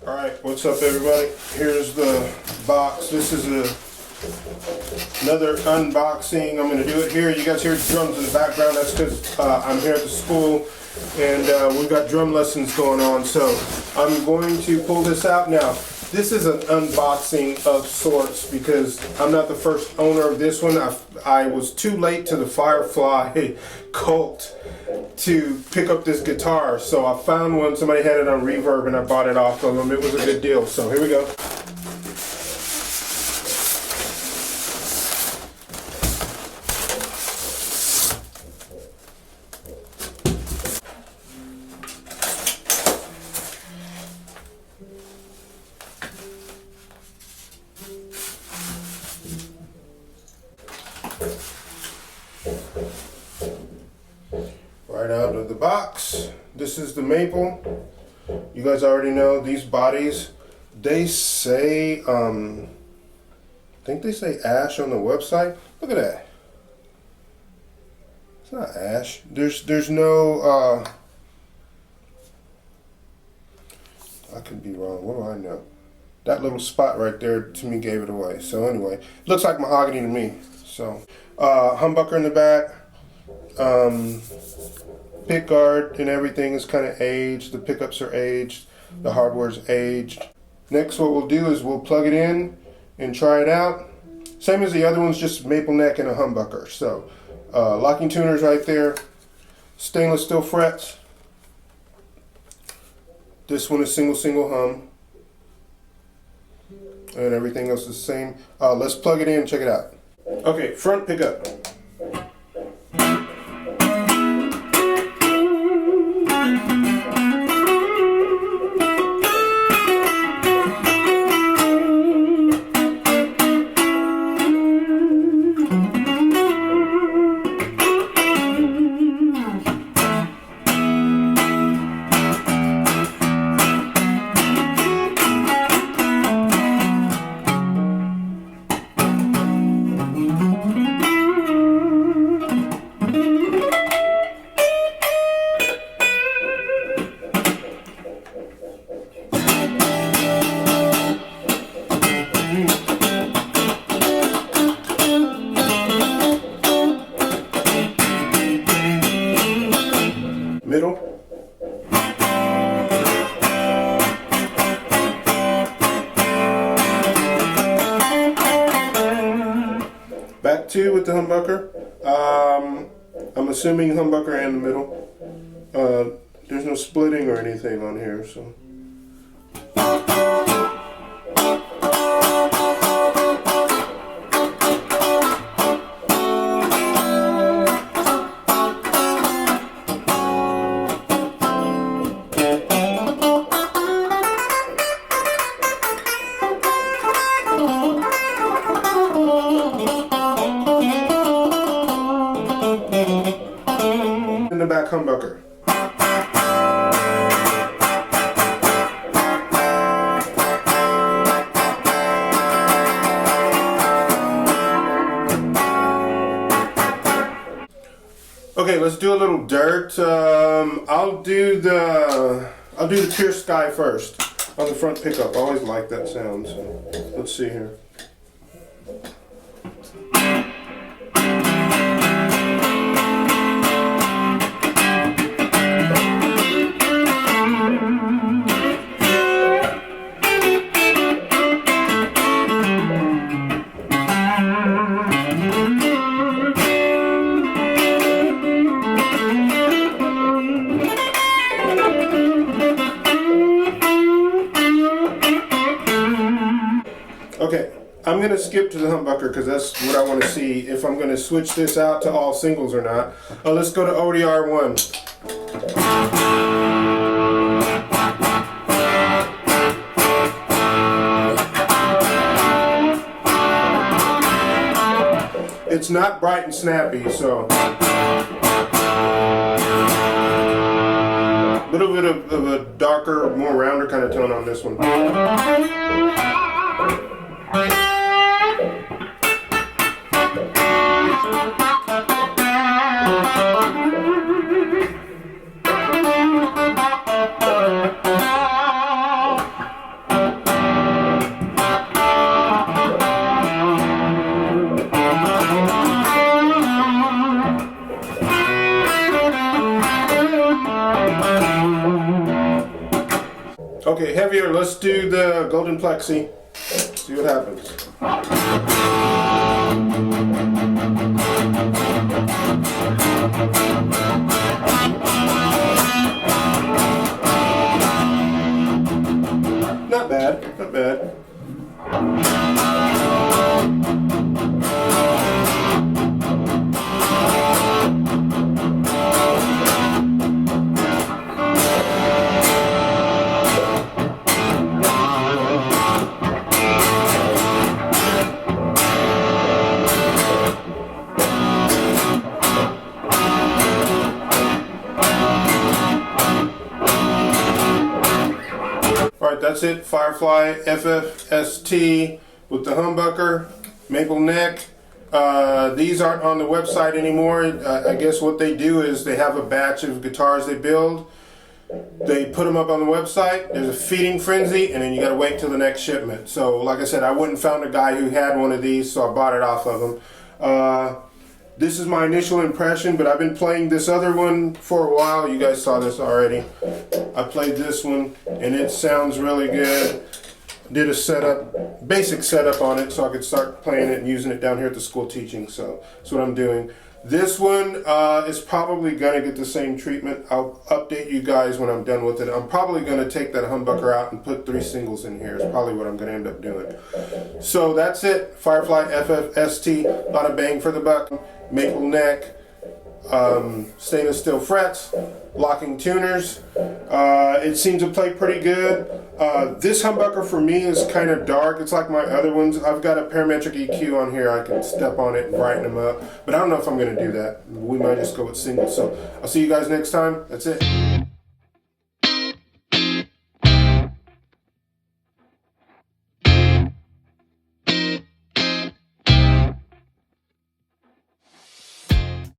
Alright, what's up everybody? Here's the box. This is another unboxing. I'm going to do it here. You guys hear drums in the background. That's because I'm here at the school and we've got drum lessons going on. So I'm going to pull this out now. This is an unboxing of sorts because I'm not the first owner of this one. I was too late to the Firefly cult to pick up this guitar, so I found one. Somebody had it on Reverb and I bought it off of them. It was a good deal, so here we go. Right out of the box, this is the maple. You guys already know these bodies. They say, I think they say ash on the website. Look at that. It's not ash. There's no, I could be wrong. What do I know? That little spot right there to me gave it away. So anyway, looks like mahogany to me. So, humbucker in the back. Pick guard and everything is kind of aged. The pickups are aged. The hardware's aged. Next, what we'll do is we'll plug it in and try it out. Same as the other ones, just maple neck and a humbucker. So, locking tuners right there. Stainless steel frets. This one is single hum. And everything else is the same. Let's plug it in and check it out. Okay, front pickup. Middle. Back two with the humbucker. I'm assuming humbucker and the middle. There's no splitting or anything on here, so. In the back humbucker. Okay, let's do a little dirt. I'll do the Pure Sky first on the front pickup. I always like that sound. So let's see here. Okay, I'm going to skip to the humbucker because that's what I want to see if I'm going to switch this out to all singles or not. Let's go to ODR 1. It's not bright and snappy, so a little bit of a darker, more rounder kind of tone on this one. Okay, heavier. Let's do the golden plexi. See what happens. Not bad, not bad. Alright, that's it. Firefly FFST with the humbucker, maple neck. These aren't on the website anymore. I guess what they do is they have a batch of guitars they build. They put them up on the website. There's a feeding frenzy, and then you got to wait till the next shipment. So, like I said, I went and found a guy who had one of these, so I bought it off of him. This is my initial impression, but I've been playing this other one for a while. You guys saw this already. I played this one, and it sounds really good. Did a setup, basic setup on it, so I could start playing it and using it down here at the school teaching. So that's what I'm doing. This one is probably gonna get the same treatment. I'll update you guys when I'm done with it. I'm probably gonna take that humbucker out and put 3 singles in here. It's probably what I'm gonna end up doing. So that's it. Firefly FFST. A lot of bang for the buck. Maple neck, stainless steel frets, locking tuners. It seems to play pretty good. This humbucker for me is kind of dark. It's like my other ones. I've got a parametric EQ on here. I can step on it and brighten them up. But I don't know if I'm going to do that. We might just go with singles. So I'll see you guys next time. That's it.